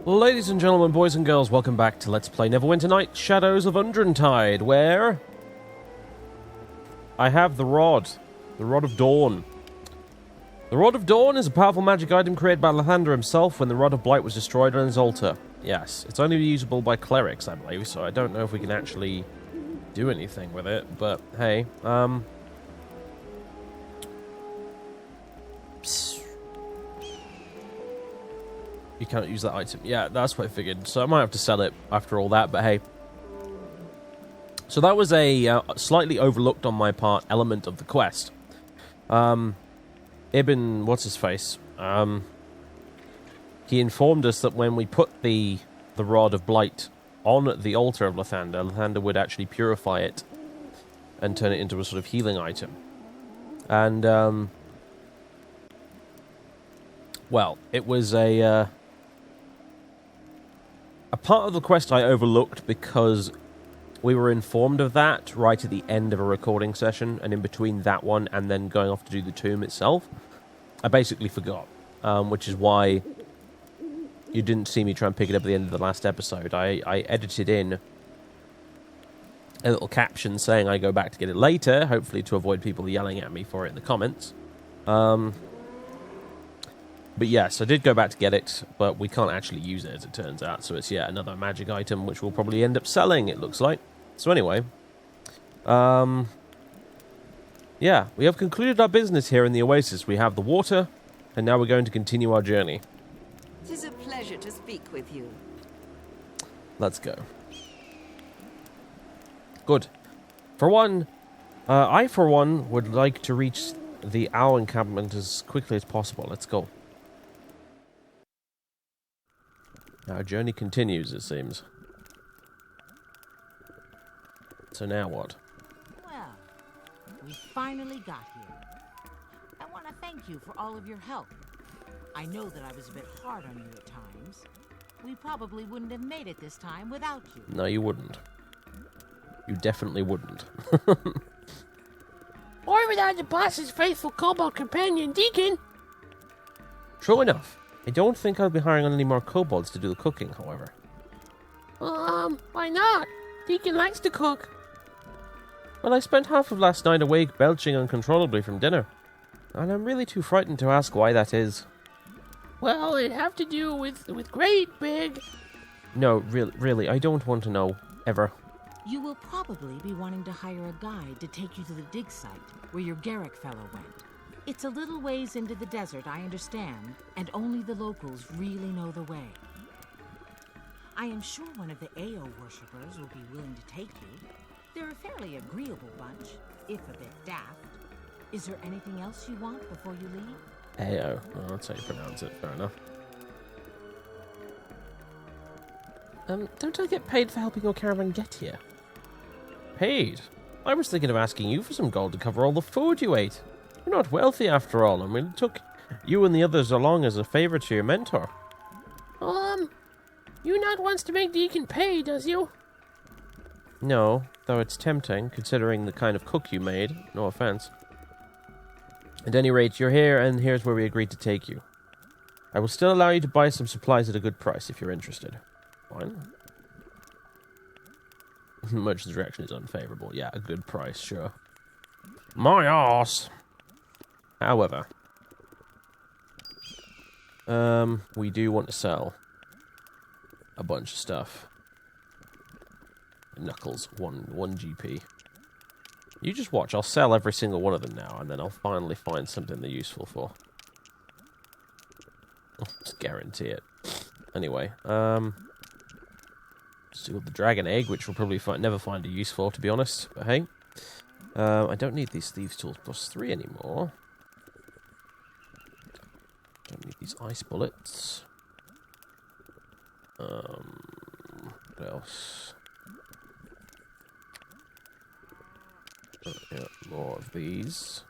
Ladies and gentlemen, boys and girls, welcome back to Let's Play Neverwinter Nights, Shadows of Undrentide, where I have the Rod of Dawn. The Rod of Dawn is a powerful magic item created by Lathander himself when the Rod of Blight was destroyed on his altar. Yes, it's only usable by clerics, I believe, so I don't know if we can actually do anything with it, but hey, you can't use that item. Yeah, that's what I figured. So I might have to sell it after all that, but hey. So that was a slightly overlooked on my part element of the quest. Ibn, what's-his-face? He informed us that when we put the Rod of Blight on the altar of Lathander would actually purify it and turn it into a sort of healing item. And, well, it was a part of the quest I overlooked because we were informed of that right at the end of a recording session, and in between that one and then going off to do the tomb itself, I basically forgot, which is why you didn't see me try and pick it up at the end of the last episode. I edited in a little caption saying I go back to get it later, hopefully to avoid people yelling at me for it in the comments. But yes, I did go back to get it, but we can't actually use it, as it turns out. So it's yet another magic item, which we'll probably end up selling, it looks like. So anyway, yeah, we have concluded our business here in the oasis. We have the water, and now we're going to continue our journey. It is a pleasure to speak with you. Let's go. Good. For one, I, for one, would like to reach the owl encampment as quickly as possible. Let's go. Our journey continues, it seems. So now what? Well, we finally got here. I want to thank you for all of your help. I know that I was a bit hard on you at times. We probably wouldn't have made it this time without you. No, you wouldn't. You definitely wouldn't. Or without the boss's faithful kobold companion, Deacon. True enough. I don't think I'll be hiring on any more kobolds to do the cooking, however. Why not? Deacon likes to cook. Well, I spent half of last night awake belching uncontrollably from dinner, and I'm really too frightened to ask why that is. Well, it'd have to do with great big... No, really, I don't want to know, ever. You will probably be wanting to hire a guide to take you to the dig site where your Garrick fellow went. It's a little ways into the desert, I understand, and only the locals really know the way. I am sure one of the AO worshippers will be willing to take you. They're a fairly agreeable bunch, if a bit daft. Is there anything else you want before you leave? AO. Oh, that's how you pronounce it. Fair enough. Don't I get paid for helping your caravan get here? Paid? I was thinking of asking you for some gold to cover all the food you ate. You're not wealthy after all. I mean, it took you and the others along as a favor to your mentor. You not wants to make Deacon pay, does you? No, though it's tempting, considering the kind of cook you made. No offense. At any rate, you're here, and here's where we agreed to take you. I will still allow you to buy some supplies at a good price if you're interested. Fine. Merchant's reaction is unfavorable. Yeah, a good price, sure. My arse! However, we do want to sell a bunch of stuff. Knuckles, one GP. You just watch. I'll sell every single one of them now, and then I'll finally find something they're useful for. I'll just guarantee it. Anyway, still got the dragon egg, which we'll probably never find a use for, to be honest. But hey, I don't need these thieves' tools +3 anymore. Don't need these ice bullets. What else? Yeah, more of these.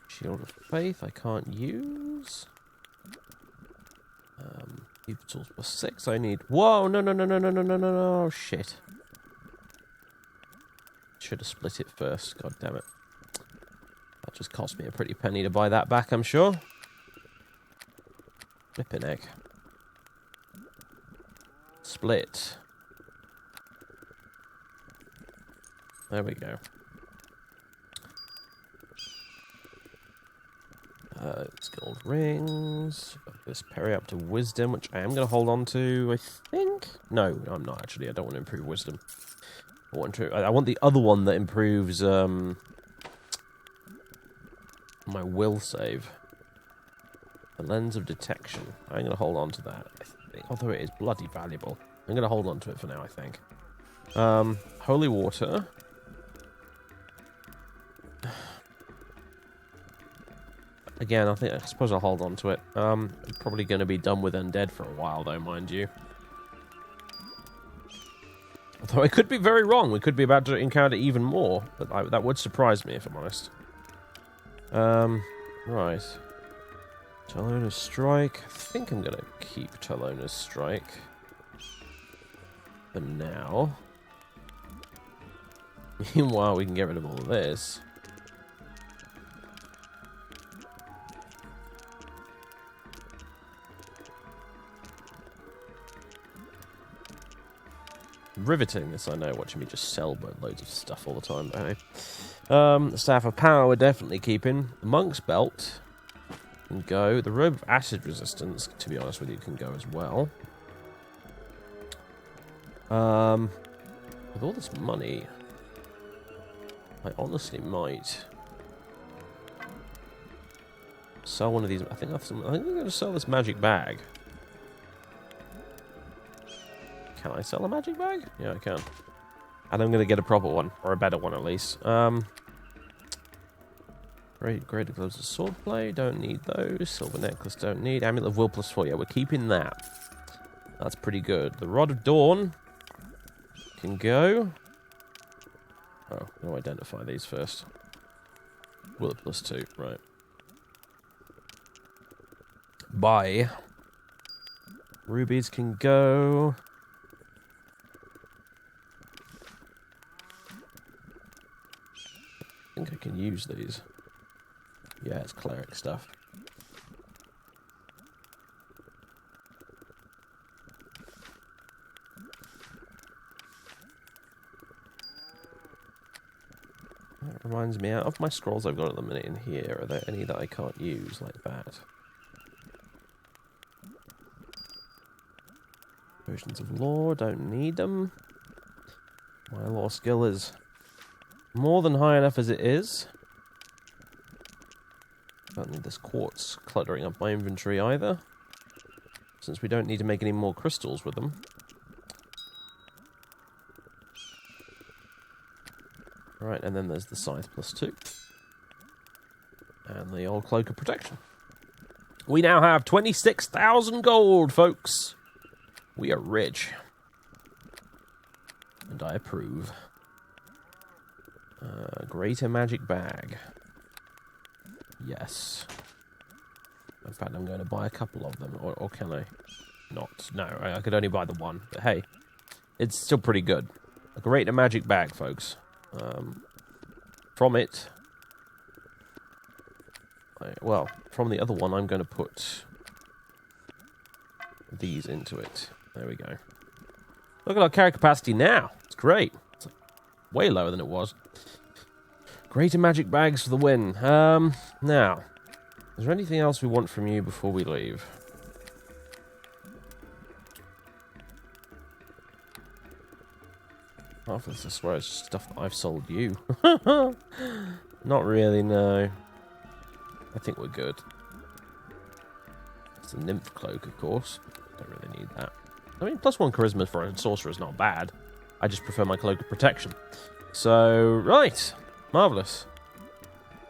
Shield of Faith I can't use. Thieves' tools +6 I need. Whoa! No! Shit. Should have split it first. God damn it. That just cost me a pretty penny to buy that back, I'm sure. Flippin' egg. Split. There we go. Skilled rings. This parry up to wisdom, which I am going to hold on to, I think. No, I'm not actually. I don't want to improve wisdom. I want the other one that improves my will save. The lens of detection. I'm going to hold on to that. I think, although it is bloody valuable. I'm going to hold on to it for now, I think. Holy water. Again, I suppose I'll hold on to it. I'm probably going to be done with undead for a while, though, mind you. Although I could be very wrong. We could be about to encounter even more. But that would surprise me, if I'm honest. Right. Talona's Strike. I think I'm going to keep Talona's Strike. For now. Meanwhile, we can get rid of all of this. Riveting, this I know, watching me just sell loads of stuff all the time, but hey. The Staff of Power we're definitely keeping. The Monk's Belt can go. The Robe of Acid Resistance, to be honest with you, can go as well. With all this money, I honestly might sell one of these. I think I'm going to sell this magic bag. Can I sell a magic bag? Yeah, I can. And I'm going to get a proper one, or a better one at least. Great gloves of swordplay, don't need those. Silver necklace, don't need. Amulet of Will +4, yeah, we're keeping that. That's pretty good. The Rod of Dawn can go. Oh, I'll identify these first. Will +2, right. Buy. Rubies can go. I think I can use these. Yeah, it's cleric stuff. That reminds me, out of my scrolls I've got at the minute in here, are there any that I can't use like that? Potions of Lore, don't need them. My lore skill is more than high enough as it is. Don't need this quartz cluttering up my inventory either, since we don't need to make any more crystals with them. Right, and then there's the Scythe +2. And the old Cloak of Protection. We now have 26,000 gold, folks! We are rich. And I approve. Greater Magic Bag. Yes. In fact, I'm going to buy a couple of them. Or can I not? No, I could only buy the one. But hey, it's still pretty good. A Greater Magic Bag, folks. From it... well, from the other one, I'm going to put these into it. There we go. Look at our carry capacity now. It's great. It's way lower than it was. Greater magic bags for the win. Now, is there anything else we want from you before we leave? Half of this, I swear, is stuff that I've sold you. Not really, no. I think we're good. It's a nymph cloak, of course. Don't really need that. I mean, +1 charisma for a sorcerer is not bad. I just prefer my cloak of protection. So, right. Marvellous.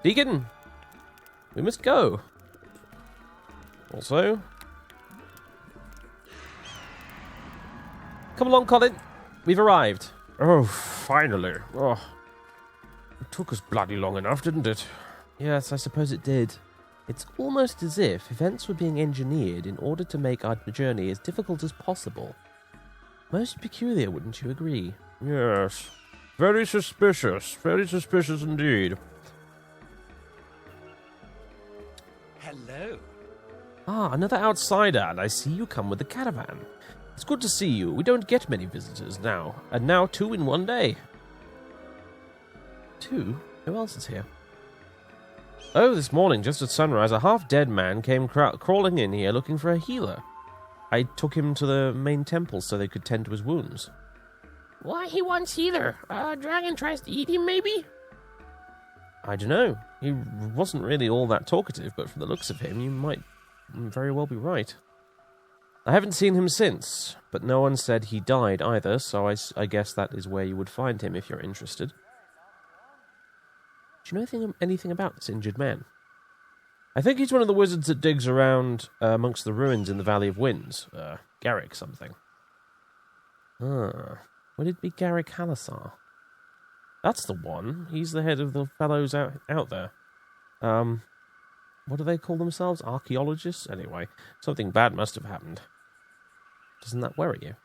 Deacon, we must go. Also, come along, Colin. We've arrived. Oh, finally. Oh, it took us bloody long enough, didn't it? Yes, I suppose it did. It's almost as if events were being engineered in order to make our journey as difficult as possible. Most peculiar, wouldn't you agree? Yes. Very suspicious. Very suspicious indeed. Hello. Ah, another outsider, and I see you come with the caravan. It's good to see you. We don't get many visitors now, and now 2 in one day. 2? Who else is here? Oh, this morning, just at sunrise, a half-dead man came crawling in here looking for a healer. I took him to the main temple so they could tend to his wounds. Why he wants healer? A dragon tries to eat him, maybe? I don't know. He wasn't really all that talkative, but from the looks of him, you might very well be right. I haven't seen him since, but no one said he died either, so I guess that is where you would find him if you're interested. Do you know anything about this injured man? I think he's one of the wizards that digs around amongst the ruins in the Valley of Winds. Garrick something. Would it be Garrick Halasar? That's the one. He's the head of the fellows out there. What do they call themselves? Archaeologists? Anyway, something bad must have happened. Doesn't that worry you?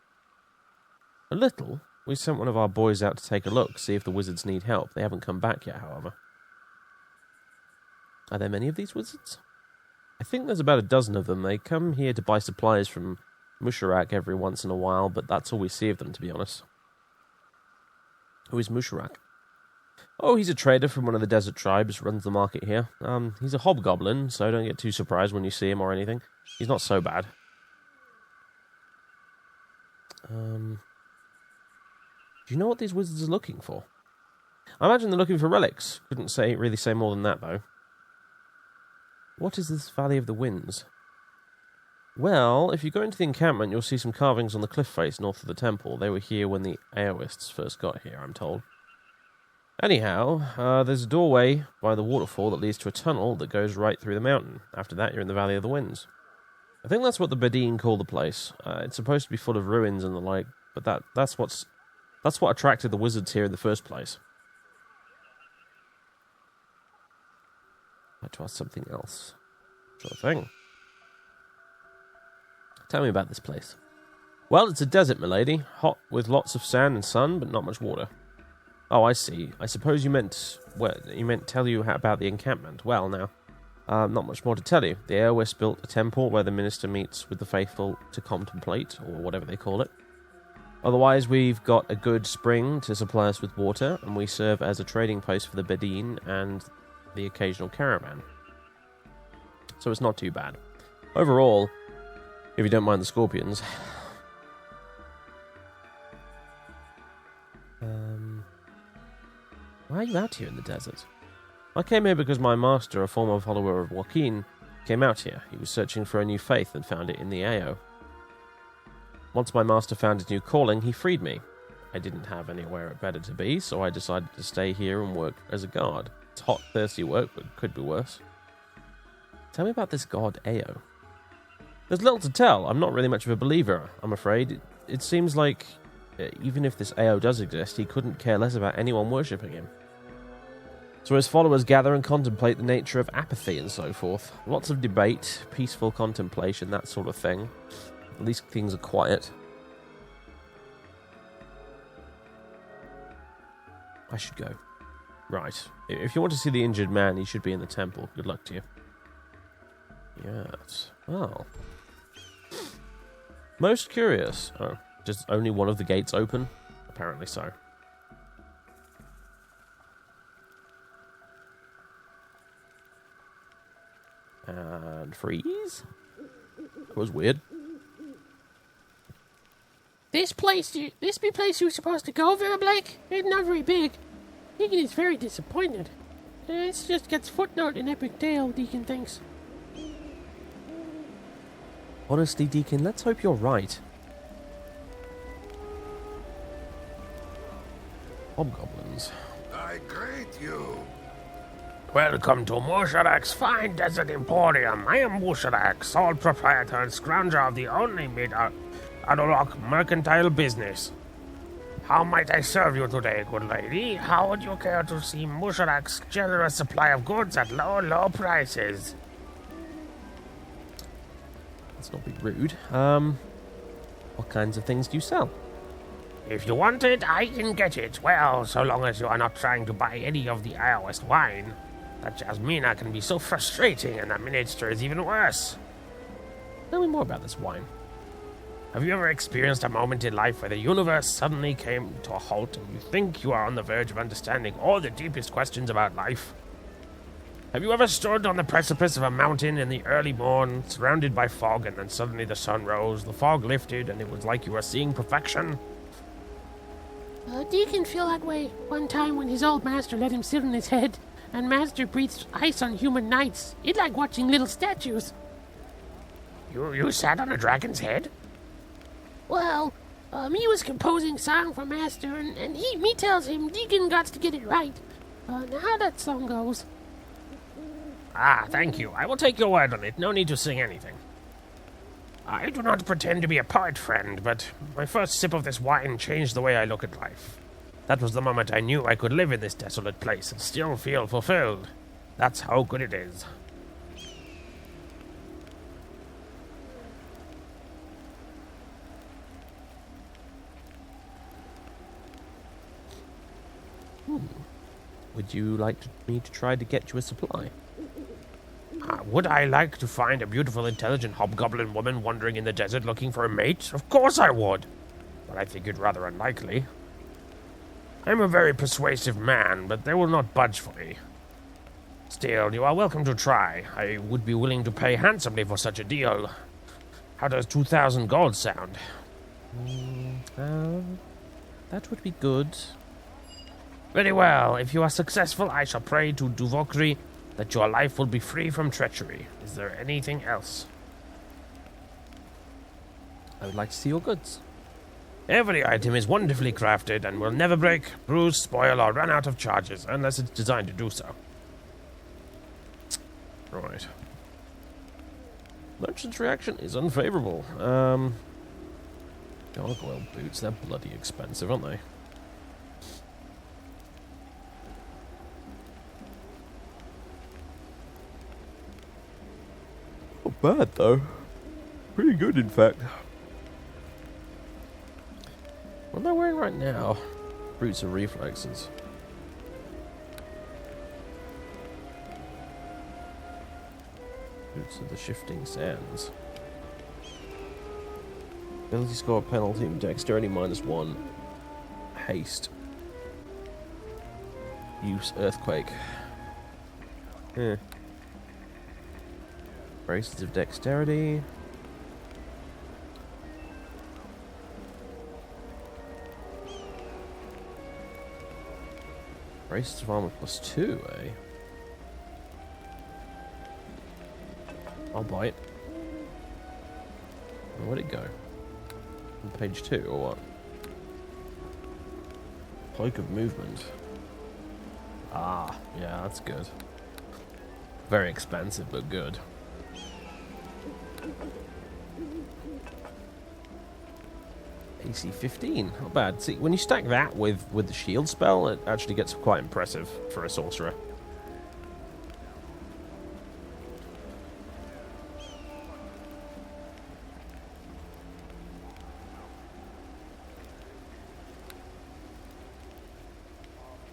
A little. We sent one of our boys out to take a look, see if the wizards need help. They haven't come back yet, however. Are there many of these wizards? I think there's about a dozen of them. They come here to buy supplies from Musharak every once in a while, but that's all we see of them, to be honest. Who is Musharak? Oh, he's a trader from one of the desert tribes, runs the market here. He's a hobgoblin, so don't get too surprised when you see him or anything. He's not so bad. Do you know what these wizards are looking for? I imagine they're looking for relics. Couldn't really say more than that, though. What is this Valley of the Winds? Well, if you go into the encampment, you'll see some carvings on the cliff face north of the temple. They were here when the Aoists first got here, I'm told. Anyhow, there's a doorway by the waterfall that leads to a tunnel that goes right through the mountain. After that, you're in the Valley of the Winds. I think that's what the Bedine call the place. It's supposed to be full of ruins and the like, but that's what attracted the wizards here in the first place. I'd like to ask something else. Sure thing. Tell me about this place. Well, it's a desert, milady. Hot with lots of sand and sun, but not much water. Oh, I see. I suppose you meant tell you about the encampment. Well, now, not much more to tell you. The Aoists built a temple where the minister meets with the faithful to contemplate, or whatever they call it. Otherwise, we've got a good spring to supply us with water, and we serve as a trading post for the Bedine and the occasional caravan. So it's not too bad. Overall, if you don't mind the scorpions. Why are you out here in the desert? I came here because my master, a former follower of Joaquin, came out here. He was searching for a new faith and found it in the Ao. Once my master found his new calling, he freed me. I didn't have anywhere better to be, so I decided to stay here and work as a guard. It's hot, thirsty work, but it could be worse. Tell me about this god Ao. There's little to tell. I'm not really much of a believer, I'm afraid. It seems like, even if this Ao does exist, he couldn't care less about anyone worshipping him. So his followers gather and contemplate the nature of apathy and so forth. Lots of debate, peaceful contemplation, that sort of thing. At least things are quiet. I should go. Right. If you want to see the injured man, he should be in the temple. Good luck to you. Yes. Well. Most curious. Oh, just only one of the gates open? Apparently so. And freeze? That was weird. This place you were supposed to go, Vera Blake? It's not very big. Deacon is very disappointed. It just gets footnote in Epic Tale, Deacon thinks. Honestly, Deacon, let's hope you're right. Hobgoblins. I greet you. Welcome to Musharak's fine desert emporium. I am Musharak, sole proprietor and scrounger of the only mid-Adolok mercantile business. How might I serve you today, good lady? How would you care to see Musharak's generous supply of goods at low, low prices? Let's not be rude. What kinds of things do you sell? If you want it, I can get it. Well, so long as you are not trying to buy any of the Aoist wine. That Jasmina can be so frustrating, and that Minister is even worse. Tell me more about this wine. Have you ever experienced a moment in life where the universe suddenly came to a halt and you think you are on the verge of understanding all the deepest questions about life? Have you ever stood on the precipice of a mountain in the early morn, surrounded by fog, and then suddenly the sun rose, the fog lifted, and it was like you were seeing perfection? Deacon feel that way one time when his old master let him sit on his head, and master breathed ice on human knights. It like watching little statues. You sat on a dragon's head? Well, me was composing song for master, and me tells him Deacon got to get it right. Now how that song goes. Ah, thank you. I will take your word on it. No need to sing anything. I do not pretend to be a poet, friend, but my first sip of this wine changed the way I look at life. That was the moment I knew I could live in this desolate place and still feel fulfilled. That's how good it is. Would you like me to try to get you a supply? Would I like to find a beautiful, intelligent hobgoblin woman wandering in the desert looking for a mate? Of course I would. But I think it rather unlikely. I'm a very persuasive man, but they will not budge for me. Still, you are welcome to try. I would be willing to pay handsomely for such a deal. How does 2,000 gold sound? That would be good. Very well. If you are successful, I shall pray to Duvokri that your life will be free from treachery. Is there anything else? I would like to see your goods. Every item is wonderfully crafted and will never break, bruise, spoil, or run out of charges unless it's designed to do so. Right. Merchant's reaction is unfavorable. Gargoyle boots, they're bloody expensive, aren't they? Not bad, though. Pretty good, in fact. What am I wearing right now? Boots of reflexes. Boots of the shifting sands. Ability score penalty, dexterity -1. Haste. Use earthquake. Braces of dexterity. Braces of armor +2, eh? I'll bite. Where'd it go? On page 2 or what? Cloak of movement. Ah, yeah, that's good. Very expensive, but good. AC 15, not bad. See, when you stack that with the shield spell, it actually gets quite impressive for a sorcerer.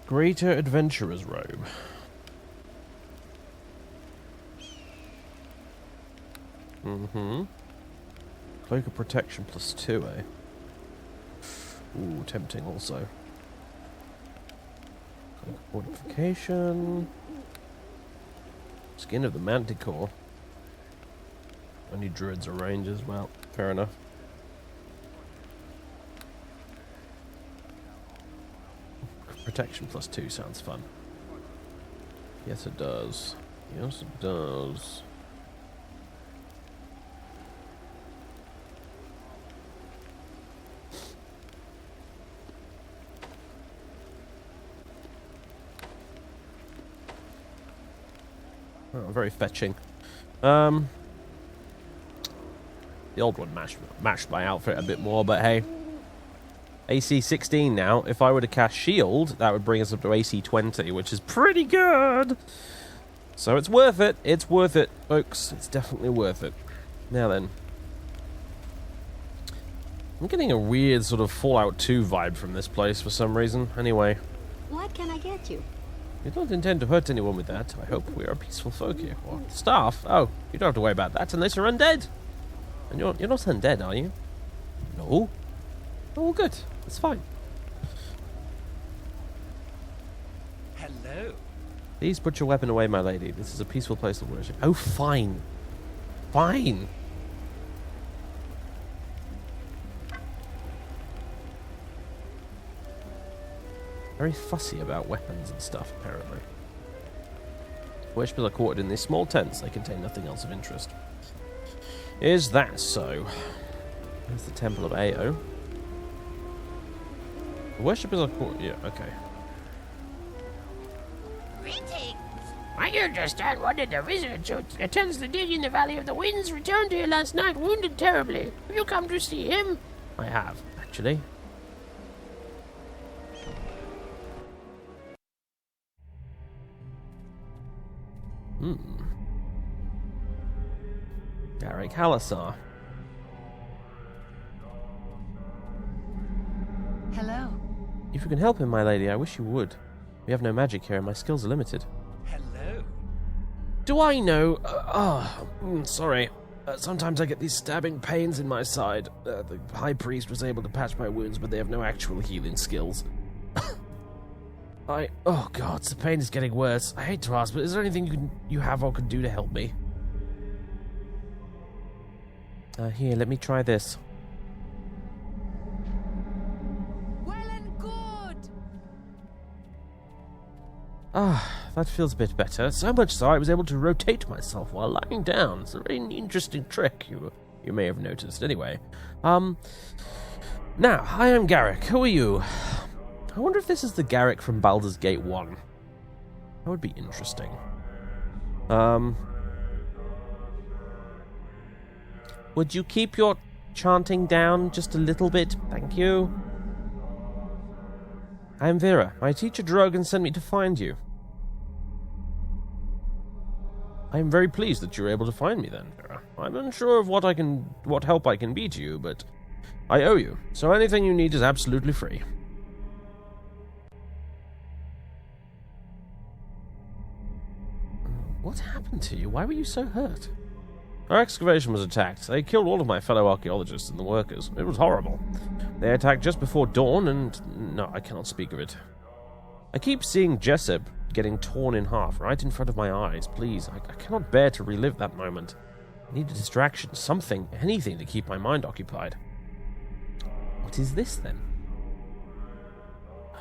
Greater Adventurer's Robe. Cloak of Protection +2, eh? Ooh, tempting also. Fortification. Skin of the Manticore. Only druids or rangers, well, fair enough. Protection +2 sounds fun. Yes, it does. Yes, it does. Oh, very fetching. The old one matched my outfit a bit more, but hey. AC 16 now. If I were to cast Shield, that would bring us up to AC 20, which is pretty good. So it's worth it. It's worth it, folks. It's definitely worth it. Now then. I'm getting a weird sort of Fallout 2 vibe from this place for some reason. Anyway. What can I get you? You don't intend to hurt anyone with that. I hope we are peaceful folk here. What? Staff? Oh, you don't have to worry about that unless you're undead. And you're not undead, are you? No. Oh, good. That's fine. Hello. Please put your weapon away, my lady. This is a peaceful place of worship. Oh, fine. Fine. Very fussy about weapons and stuff, apparently. Worshippers are quartered in these small tents. They contain nothing else of interest. Is that so? There's the Temple of Ao. The worshippers are quartered... Yeah, okay. Greetings. I understand one of the wizards who attends the dig in the Valley of the Winds returned here last night wounded terribly. Have you come to see him? I have, actually. Garrick Hallisar. Hello. If you can help him, my lady, I wish you would. We have no magic here and my skills are limited. Hello. Do I know? Sorry. Sometimes I get these stabbing pains in my side. The High Priest was able to patch my wounds, but they have no actual healing skills. Oh god, the pain is getting worse. I hate to ask, but is there anything you have or can do to help me? Here, let me try this. Well and good! That feels a bit better. So much so I was able to rotate myself while lying down. It's a very interesting trick you may have noticed. Anyway, now, hi, I'm Garrick. Who are you? I wonder if this is the Garrick from Baldur's Gate 1. That would be interesting. Would you keep your chanting down just a little bit? Thank you. I am Vera. My teacher Drogan sent me to find you. I am very pleased that you were able to find me then, Vera. I'm unsure of what help I can be to you, but I owe you, so anything you need is absolutely free. What happened to you? Why were you so hurt? Our excavation was attacked. They killed all of my fellow archaeologists and the workers. It was horrible. They attacked just before dawn, and no, I cannot speak of it. I keep seeing Jessup getting torn in half right in front of my eyes. Please, I cannot bear to relive that moment. I need a distraction, something, anything to keep my mind occupied. What is this, then?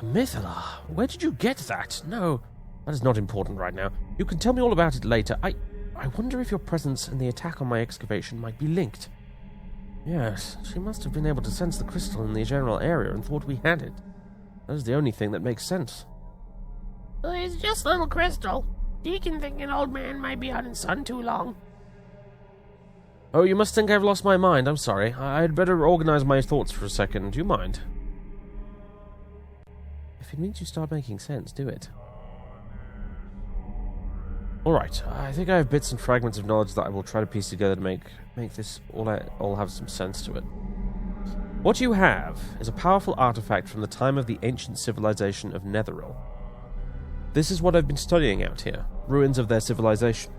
A mythallar. Where did you get that? No, that is not important right now. You can tell me all about it later. I wonder if your presence and the attack on my excavation might be linked. Yes, she must have been able to sense the crystal in the general area and thought we had it. That is the only thing that makes sense. Well, it's just a little crystal. Deacon thinking old man might be out in sun too long. Oh, you must think I've lost my mind. I'm sorry. I'd better organize my thoughts for a second. Do you mind? If it means you start making sense, do it. Alright, I think I have bits and fragments of knowledge that I will try to piece together to make this all have some sense to it. What you have is a powerful artifact from the time of the ancient civilization of Netheril. This is what I've been studying out here, ruins of their civilization.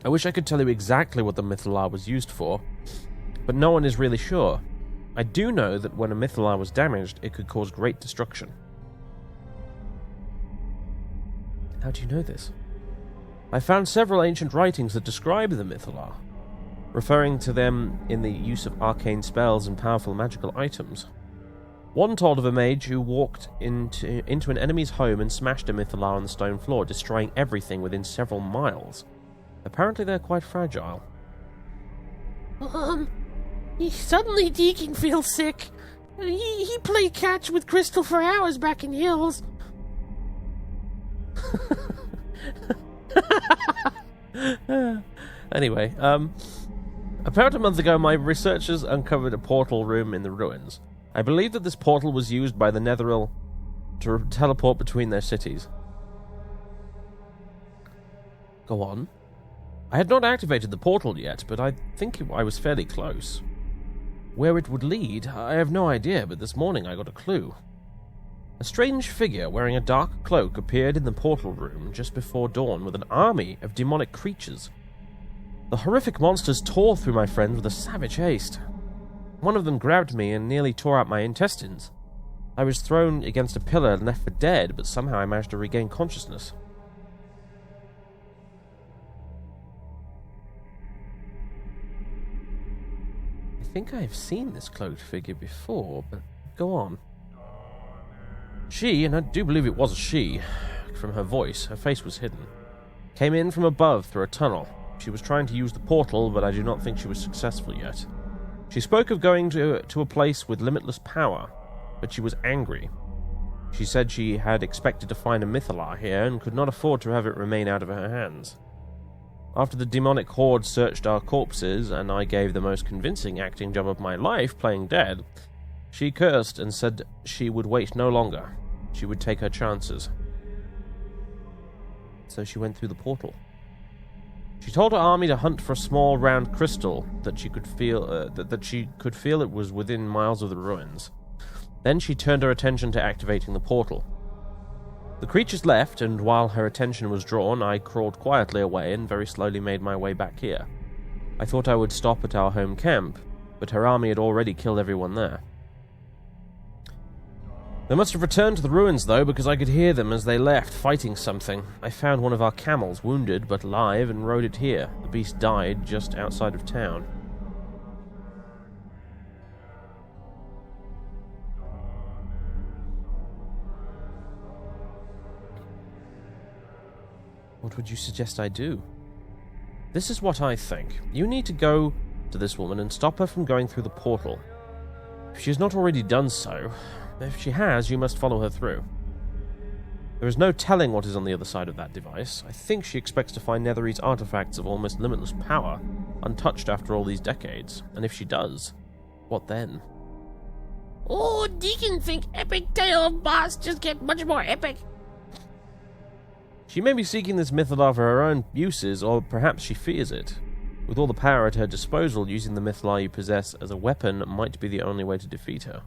I wish I could tell you exactly what the mythallar was used for, but no one is really sure. I do know that when a mythallar was damaged, it could cause great destruction. How do you know this? I found several ancient writings that describe the mythallar, referring to them in the use of arcane spells and powerful magical items. One told of a mage who walked into an enemy's home and smashed a mythallar on the stone floor, destroying everything within several miles. Apparently they're quite fragile. Suddenly Deacon feels sick. He played catch with Crystal for hours back in Hills. Anyway, about a month ago my researchers uncovered a portal room in the ruins. I believe that this portal was used by the Netheril to teleport between their cities. Go on. I had not activated the portal yet, but I think I was fairly close. Where it would lead, I have no idea, but this morning I got a clue. A strange figure wearing a dark cloak appeared in the portal room just before dawn with an army of demonic creatures. The horrific monsters tore through my friend with a savage haste. One of them grabbed me and nearly tore out my intestines. I was thrown against a pillar and left for dead, but somehow I managed to regain consciousness. I think I have seen this cloaked figure before, but go on. She, and I do believe it was a she, from her voice, her face was hidden, came in from above through a tunnel. She was trying to use the portal, but I do not think she was successful yet. She spoke of going to a place with limitless power, but she was angry. She said she had expected to find a mythallar here and could not afford to have it remain out of her hands. After the demonic horde searched our corpses, and I gave the most convincing acting job of my life playing dead, she cursed and said she would wait no longer. She would take her chances. So she went through the portal. She told her army to hunt for a small round crystal that she could feel it was within miles of the ruins. Then she turned her attention to activating the portal. The creatures left, and while her attention was drawn, I crawled quietly away and very slowly made my way back here. I thought I would stop at our home camp, but her army had already killed everyone there. They must have returned to the ruins, though, because I could hear them as they left, fighting something. I found one of our camels, wounded but alive, and rode it here. The beast died just outside of town. What would you suggest I do? This is what I think. You need to go to this woman and stop her from going through the portal. If she has not already done so, if she has, you must follow her through. There is no telling what is on the other side of that device. I think she expects to find Netherese artifacts of almost limitless power, untouched after all these decades. And if she does, what then? Oh, Deacon think epic tale of boss just get much more epic. She may be seeking this mythallar for her own uses, or perhaps she fears it. With all the power at her disposal, using the mythallar you possess as a weapon might be the only way to defeat her.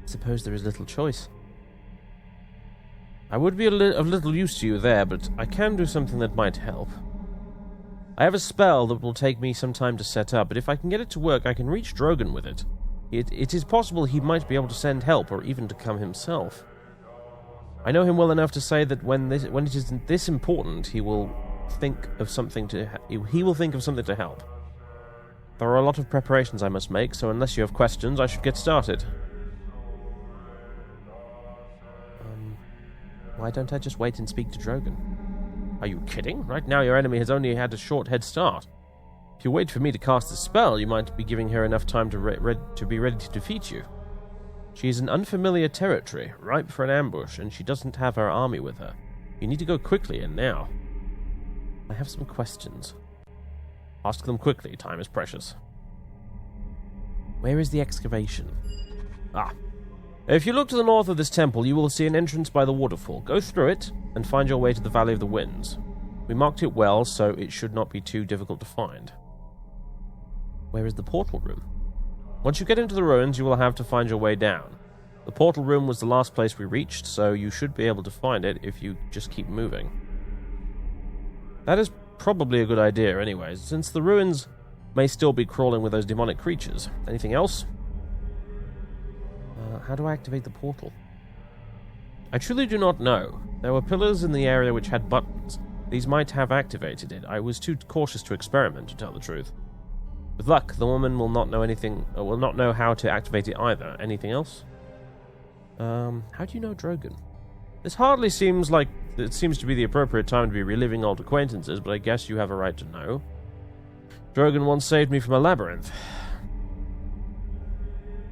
I suppose there is little choice. I would be of little use to you there, but I can do something that might help. I have a spell that will take me some time to set up, but if I can get it to work, I can reach Drogon with it. It is possible he might be able to send help, or even to come himself. I know him well enough to say that when it is this important, he will think of something to help. There are a lot of preparations I must make, so unless you have questions, I should get started. Why don't I just wait and speak to Drogon? Are you kidding? Right now your enemy has only had a short head start. If you wait for me to cast a spell, you might be giving her enough time to be ready to defeat you. She is in unfamiliar territory, ripe for an ambush, and she doesn't have her army with her. You need to go quickly, and now. I have some questions. Ask them quickly, time is precious. Where is the excavation? If you look to the north of this temple, you will see an entrance by the waterfall. Go through it, and find your way to the Valley of the Winds. We marked it well, so it should not be too difficult to find. Where is the portal room? Once you get into the ruins, you will have to find your way down. The portal room was the last place we reached, so you should be able to find it if you just keep moving. That is probably a good idea anyways, since the ruins may still be crawling with those demonic creatures. Anything else? How do I activate the portal? I truly do not know. There were pillars in the area which had buttons. These might have activated it. I was too cautious to experiment, to tell the truth. With luck, the woman will not know anything, or will not know how to activate it either. Anything else? How do you know Drogon? This hardly seems like it seems to be the appropriate time to be reliving old acquaintances, but I guess you have a right to know. Drogon once saved me from a labyrinth.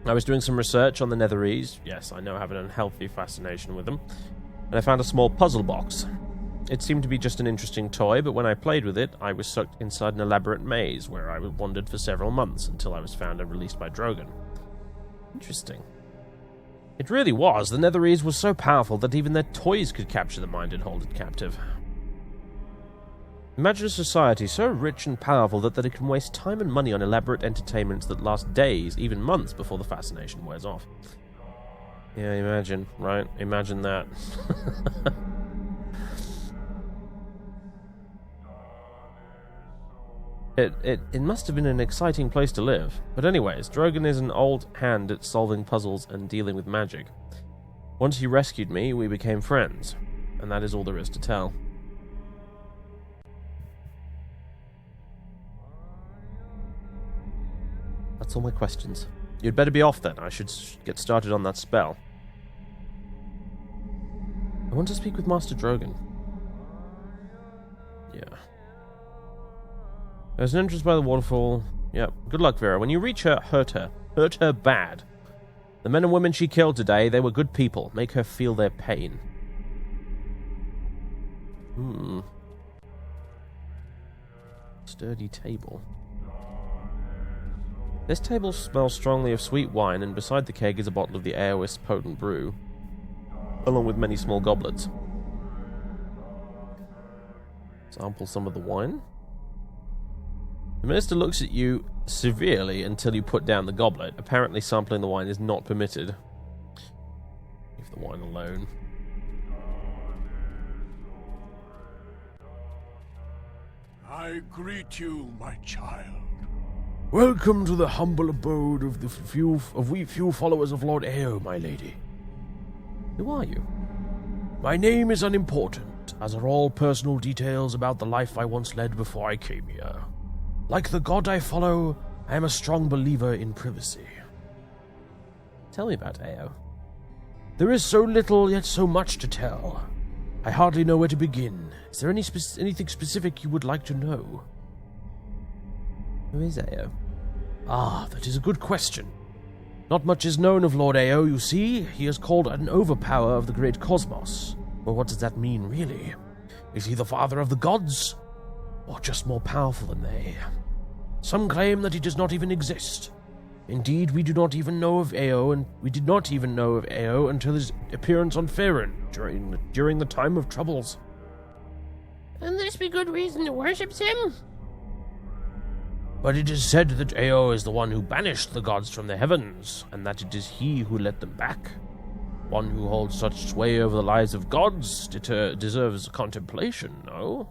I was doing some research on the Netherese. Yes, I know I have an unhealthy fascination with them. And I found a small puzzle box. It seemed to be just an interesting toy, but when I played with it, I was sucked inside an elaborate maze where I wandered for several months until I was found and released by Drogon. Interesting. It really was. The Netherese was so powerful that even their toys could capture the mind and hold it captive. Imagine a society so rich and powerful that it can waste time and money on elaborate entertainments that last days, even months, before the fascination wears off. Yeah, imagine, right? Imagine that. It must have been an exciting place to live. But anyways, Drogon is an old hand at solving puzzles and dealing with magic. Once he rescued me, we became friends. And that is all there is to tell. That's all my questions. You'd better be off then. I should get started on that spell. I want to speak with Master Drogon. Yeah. There's an entrance by the waterfall. Yep. Good luck, Vera. When you reach her, hurt her. Hurt her bad. The men and women she killed today, they were good people. Make her feel their pain. Sturdy table. This table smells strongly of sweet wine, and beside the keg is a bottle of the Aois potent brew, along with many small goblets. Sample some of the wine. The minister looks at you severely until you put down the goblet. Apparently sampling the wine is not permitted. Leave the wine alone. I greet you, my child. Welcome to the humble abode of we few followers of Lord Ao, my lady. Who are you? My name is unimportant, as are all personal details about the life I once led before I came here. Like the god I follow, I am a strong believer in privacy. Tell me about Ao. There is so little, yet so much to tell. I hardly know where to begin. Is there anything specific you would like to know? Who is Ao? Ah, that is a good question. Not much is known of Lord Ao, you see. He is called an overpower of the great cosmos. Well, what does that mean, really? Is he the father of the gods? Or just more powerful than they? Some claim that he does not even exist. Indeed, we do not even know of Ao, and we did not even know of Ao until his appearance on Faerun during the time of troubles. And this be good reason to worship him? But it is said that Ao is the one who banished the gods from the heavens, and that it is he who led them back. One who holds such sway over the lives of gods deserves contemplation, no?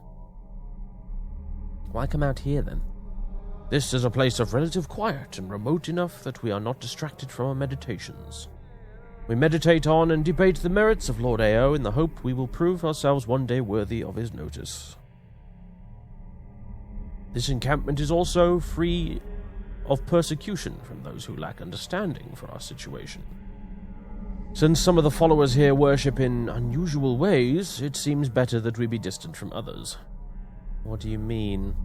Why come out here, then? This is a place of relative quiet and remote enough that we are not distracted from our meditations. We meditate on and debate the merits of Lord Ao in the hope we will prove ourselves one day worthy of his notice. This encampment is also free of persecution from those who lack understanding for our situation. Since some of the followers here worship in unusual ways, it seems better that we be distant from others. What do you mean?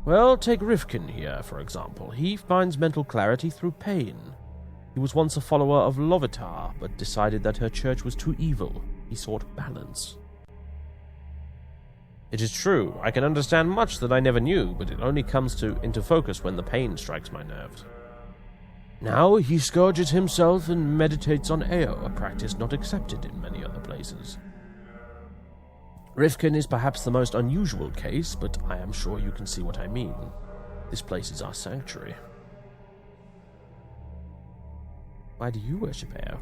Well, take Rifkin here, for example. He finds mental clarity through pain. He was once a follower of Lovitar, but decided that her church was too evil. He sought balance. It is true, I can understand much that I never knew, but it only comes into focus when the pain strikes my nerves. Now he scourges himself and meditates on Ao, a practice not accepted in many other places. Rifkin is perhaps the most unusual case, but I am sure you can see what I mean. This place is our sanctuary. Why do you worship Ao?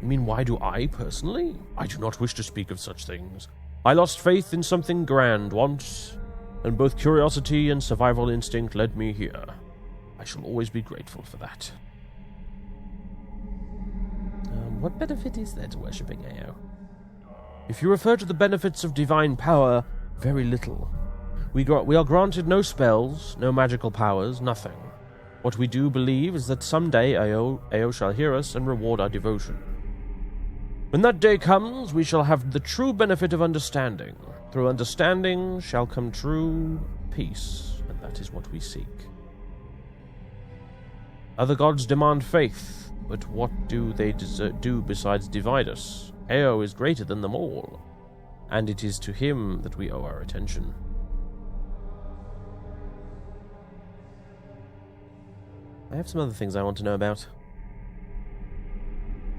You mean, why do I, personally? I do not wish to speak of such things. I lost faith in something grand once, and both curiosity and survival instinct led me here. I shall always be grateful for that. What benefit is there to worshipping Ao? If you refer to the benefits of divine power, very little. We are granted no spells, no magical powers, nothing. What we do believe is that someday Ao shall hear us and reward our devotion. When that day comes, we shall have the true benefit of understanding. Through understanding shall come true peace, and that is what we seek. Other gods demand faith, but what do they do besides divide us? Ao is greater than them all, and it is to him that we owe our attention. I have some other things I want to know about.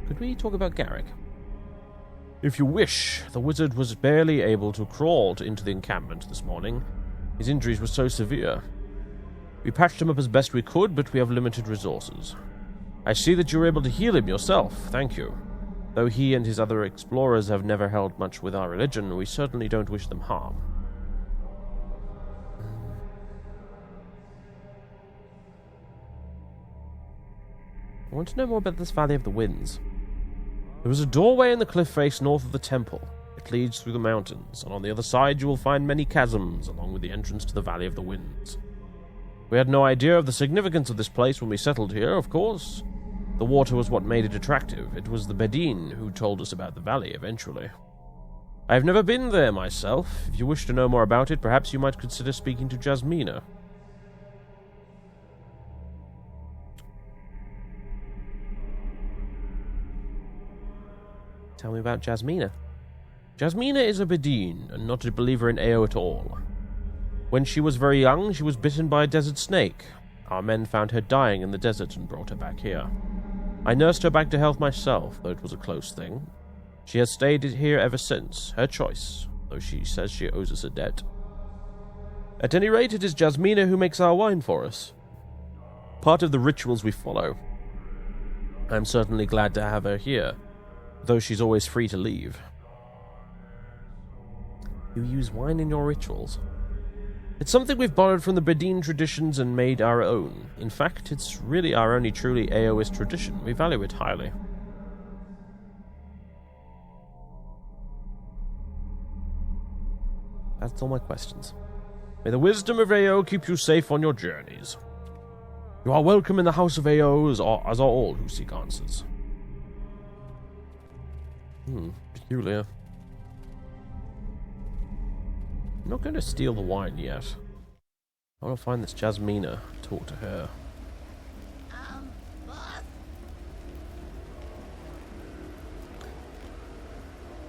Could we talk about Garrick? If you wish. The wizard was barely able to crawl into the encampment this morning. His injuries were so severe. We patched him up as best we could, but we have limited resources. I see that you were able to heal him yourself. Thank you. Though he and his other explorers have never held much with our religion, we certainly don't wish them harm. I want to know more about this Valley of the Winds. There is a doorway in the cliff face north of the temple. It leads through the mountains, and on the other side you will find many chasms, along with the entrance to the Valley of the Winds. We had no idea of the significance of this place when we settled here, of course. The water was what made it attractive. It was the Bedin who told us about the valley eventually. I have never been there myself. If you wish to know more about it, perhaps you might consider speaking to Jasmina. Tell me about Jasmina. Jasmina is a Bedin, and not a believer in AO at all. When she was very young, she was bitten by a desert snake. Our men found her dying in the desert and brought her back here. I nursed her back to health myself, though it was a close thing. She has stayed here ever since, her choice, though she says she owes us a debt. At any rate, it is Jasmina who makes our wine for us. Part of the rituals we follow. I am certainly glad to have her here, though she's always free to leave. You use wine in your rituals? It's something we've borrowed from the Bedin traditions and made our own. In fact, it's really our only truly AOist tradition. We value it highly. That's all my questions. May the wisdom of AO keep you safe on your journeys. You are welcome in the House of AO, as are all who seek answers. Peculiar. I'm not going to steal the wine yet. I want to find this Jasmina, talk to her. Boss?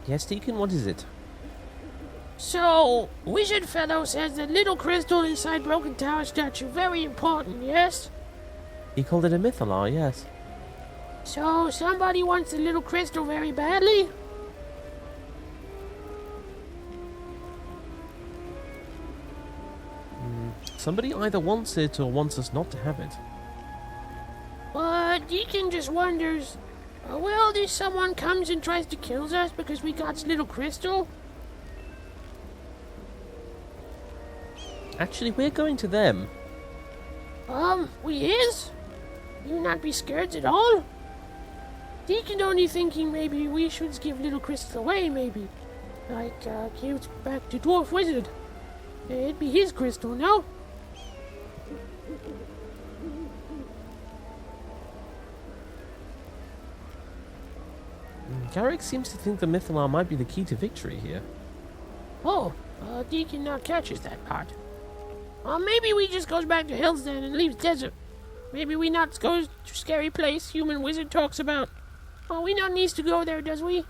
Yes, Deacon, what is it? So, Wizard Fellow says the little crystal inside Broken Tower statue very important, yes? He called it a mythallar, yes. So, somebody wants the little crystal very badly? Somebody either wants it or wants us not to have it. But Deacon just wonders, well, if someone comes and tries to kill us because we got this little crystal? Actually, we're going to them. We is? You not be scared at all? Deacon only thinking maybe we should give little crystal away, maybe. Like, give it back to Dwarf Wizard. It'd be his crystal, no? Garrick seems to think the mythallar might be the key to victory here. Oh, Deacon not catches that part. Maybe we just goes back to Hillsden and leaves desert. Maybe we not goes to scary place human wizard talks about. Oh, we not needs to go there, does we?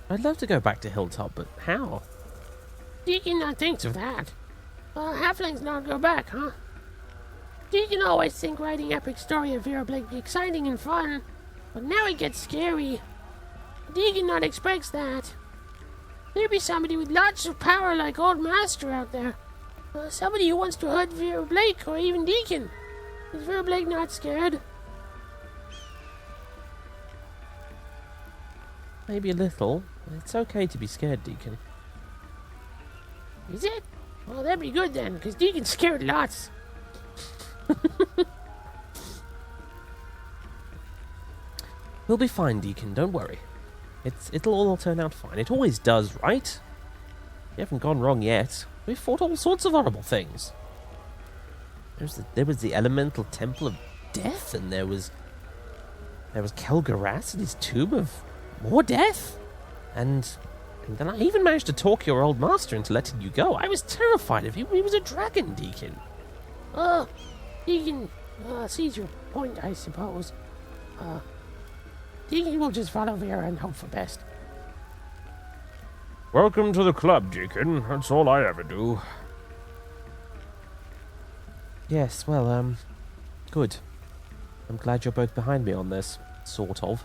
I'd love to go back to Hilltop, but how? Deacon not thinks of that. Halflings not go back, huh? Deacon always think writing epic story of Vera Blake be exciting and fun, but now it gets scary. Deacon not expects that. There be somebody with lots of power like Old Master out there. Somebody who wants to hurt Vera Blake or even Deacon. Is Vera Blake not scared? Maybe a little. It's okay to be scared, Deacon. Is it? Well, that'd be good then, because Deacon's scared lots. We'll be fine, Deacon, don't worry. It'll all turn out fine. It always does, right? You haven't gone wrong yet. We've fought all sorts of horrible things. There was the elemental temple of death, and there was Kelgaras and his tomb of more death. And then I even managed to talk your old master into letting you go. I was terrified of him. He was a dragon, Deacon. Deacon sees your point, I suppose. Deacon will just follow Vera and hope for best. Welcome to the club, Deacon. That's all I ever do. Yes, well, good. I'm glad you're both behind me on this, sort of.